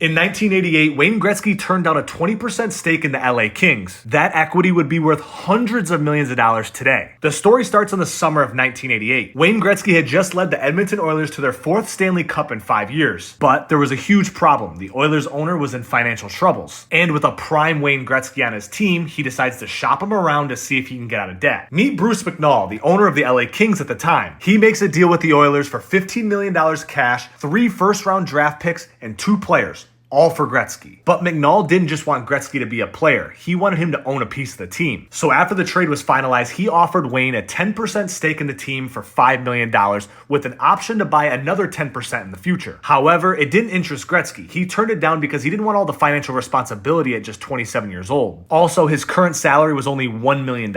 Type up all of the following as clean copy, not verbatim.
In 1988, Wayne Gretzky turned down a 20% stake in the LA Kings. That equity would be worth hundreds of millions of dollars today. The story starts in the summer of 1988. Wayne Gretzky had just led the Edmonton Oilers to their fourth Stanley Cup in 5 years. But there was a huge problem. The Oilers owner was in financial troubles. And with a prime Wayne Gretzky on his team, he decides to shop him around to see if he can get out of debt. Meet Bruce McNall, the owner of the LA Kings at the time. He makes a deal with the Oilers for $15 million cash, 3 first-round draft picks, and 2 players. All for Gretzky. But McNall didn't just want Gretzky to be a player. He wanted him to own a piece of the team. So after the trade was finalized, he offered Wayne a 10% stake in the team for $5 million with an option to buy another 10% in the future. However, it didn't interest Gretzky. He turned it down because he didn't want all the financial responsibility at just 27 years old. Also, his current salary was only $1 million.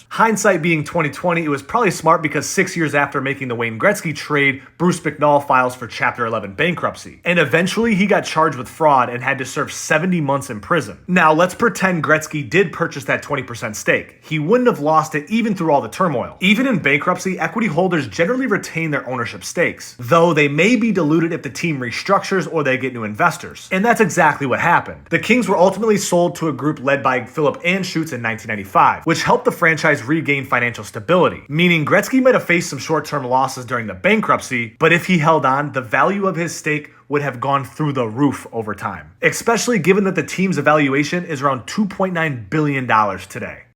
Hindsight being 2020, it was probably smart because 6 years after making the Wayne Gretzky trade, Bruce McNall files for Chapter 11 bankruptcy. And eventually he got charged with fraud and had to serve 70 months in prison. Now, let's pretend Gretzky did purchase that 20% stake. He wouldn't have lost it even through all the turmoil. Even in bankruptcy, equity holders generally retain their ownership stakes, though they may be diluted if the team restructures or they get new investors. And that's exactly what happened. The Kings were ultimately sold to a group led by Philip Anschutz in 1995, which helped the franchise regain financial stability, meaning Gretzky might have faced some short-term losses during the bankruptcy, but if he held on, the value of his stake would have gone through the roof over time, especially given that the team's evaluation is around $2.9 billion today.